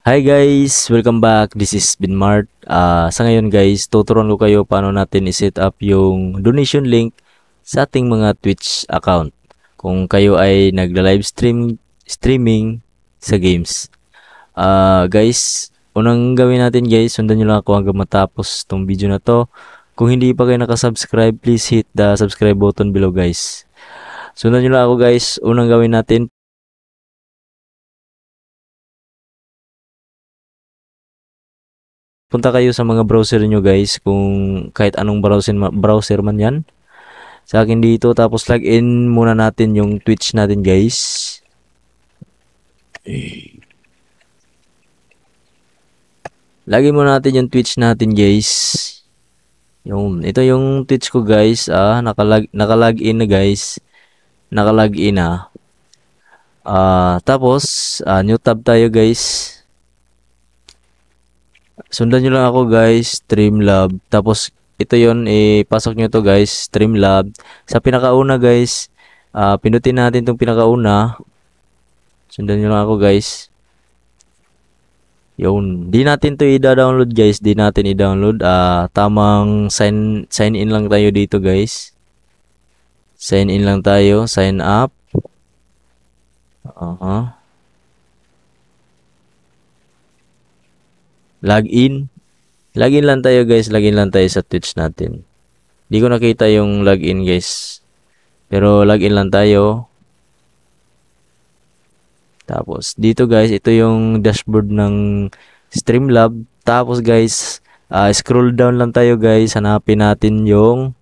Hi guys! Welcome back. This is Binmart. Sa ngayon guys, tuturuan ko kayo paano natin i-set up yung donation link sa ating mga Twitch account. Kung kayo ay nagla-live streaming sa games. Guys, unang gawin natin guys, sundan nyo lang ako hanggang matapos tong video na to. Kung hindi pa kayo nakasubscribe, please hit the subscribe button below guys. Sundan nyo lang ako guys. Unang gawin natin, punta kayo sa mga browser nyo guys, kung kahit anong browser man yan. Sa akin dito, tapos login muna natin yung Twitch natin guys. Lagyan muna natin yung Twitch natin guys. Ito yung Twitch ko guys. Nakalagin na guys. Nakalagin na. Tapos, new tab tayo guys. Sundan nyo lang ako guys, Streamlab. Tapos ito yon, ipasok nyo to guys, Streamlab. Sa pinakauna guys, pinutin natin tong pinakauna. Sundan nyo lang ako guys. Di natin to i-download guys, di natin i-download. Tamang sign in lang tayo dito guys. Sign in lang tayo, sign up. Login. Login lang tayo guys, login lang tayo sa Twitch natin. Di ko nakita yung login guys. Pero login lang tayo. Tapos dito guys, ito yung dashboard ng Streamlab. Tapos guys, scroll down lang tayo guys, hanapin natin yung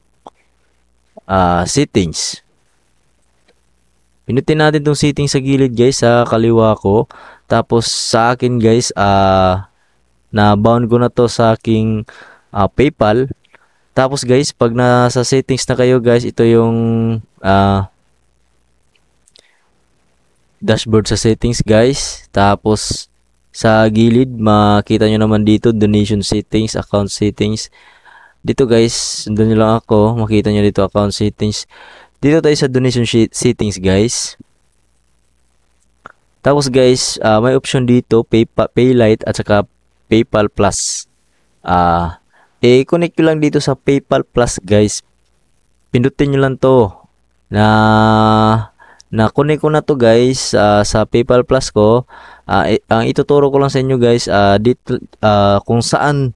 settings. Pinutin natin tong settings sa gilid guys, sa kaliwa ko. Tapos sa akin guys, na bound ko na to sa aking PayPal. Tapos guys, pag nasa settings na kayo guys, ito yung dashboard sa settings guys. Tapos sa gilid, makita nyo naman dito, donation settings, account settings. Dito guys, sundan nyo lang ako, makita nyo dito account settings. Dito tayo sa donation settings guys. Tapos guys, may option dito, Paylite at saka PayPal Plus. I-connect nyo lang dito sa PayPal Plus guys. Pindutin nyo lang to. Na-connect ko na to guys sa PayPal Plus ko. Ang ituturo ko lang sa inyo guys, dito, kung saan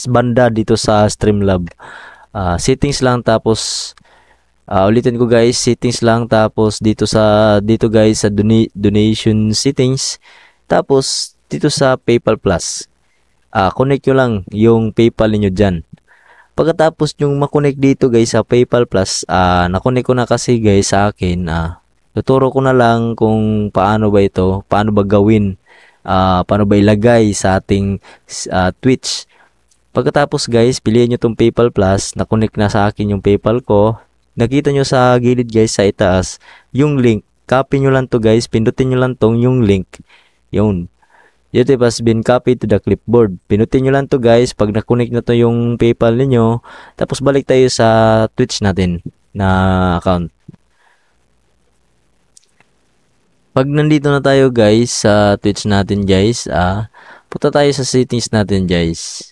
banda dito sa Streamlab. Settings lang, tapos ulitin ko guys, settings lang, tapos dito guys sa donation settings. Tapos, dito sa PayPal Plus, connect nyo lang yung PayPal niyo dyan. Pagkatapos yung makonect dito guys sa PayPal Plus, nakonect ko na kasi guys sa akin. Tuturo ko na lang kung paano ba ito, paano ba gawin, paano ba ilagay sa ating Twitch. Pagkatapos guys, piliin nyo tong PayPal Plus, nakonect na sa akin yung PayPal ko. Nakita nyo sa gilid guys, sa itaas, yung link. Copy nyo lang to guys, pindutin nyo lang tong yung link. It has been copied to the clipboard. Pinutin nyo lang to guys pag na-connect na to yung PayPal niyo. Tapos balik tayo sa Twitch natin na account. Pag nandito na tayo guys sa Twitch natin guys, punta tayo sa settings natin guys.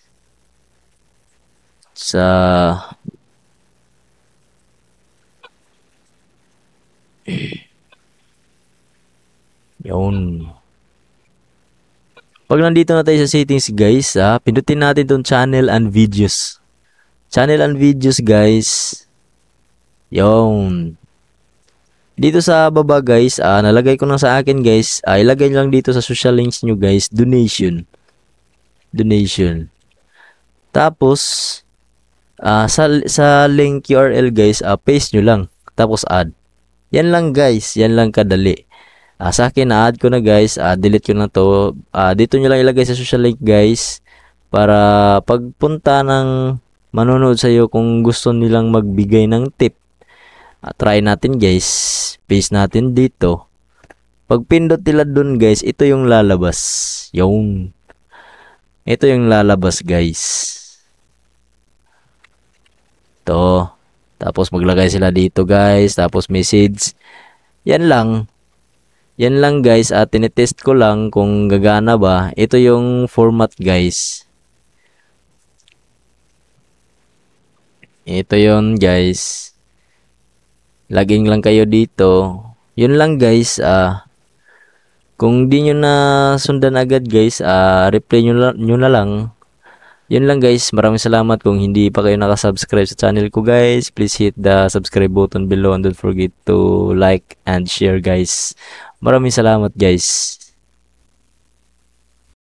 Pag nandito na tayo sa settings guys, pindutin natin tong channel and videos. Channel and videos guys. Dito sa baba guys, nalagay ko na sa akin guys. Ilagay nyo lang dito sa social links nyo guys, donation. Tapos, sa link URL guys, paste nyo lang. Tapos add. Yan lang guys, yan lang kadali. Sa akin, na-add ko na guys, delete ko na to. Dito nyo lang ilagay sa social link guys, para pagpunta ng manonood sa'yo, kung gusto nilang magbigay ng tip, try natin guys, paste natin dito. Pag pindot nila dun guys, ito yung lalabas. Ito yung lalabas guys. Tapos maglagay sila dito guys, tapos message. Yan lang. Yan lang guys, tinetest ko lang kung gagana ba. Ito yung format guys. Ito yon guys. Laging lang kayo dito. Yun lang guys, kung di nyo na sundan agad guys, replay nyo na lang. Yun lang guys, maraming salamat. Kung hindi pa kayo nakasubscribe sa channel ko guys, please hit the subscribe button below and don't forget to like and share guys. Maraming salamat guys.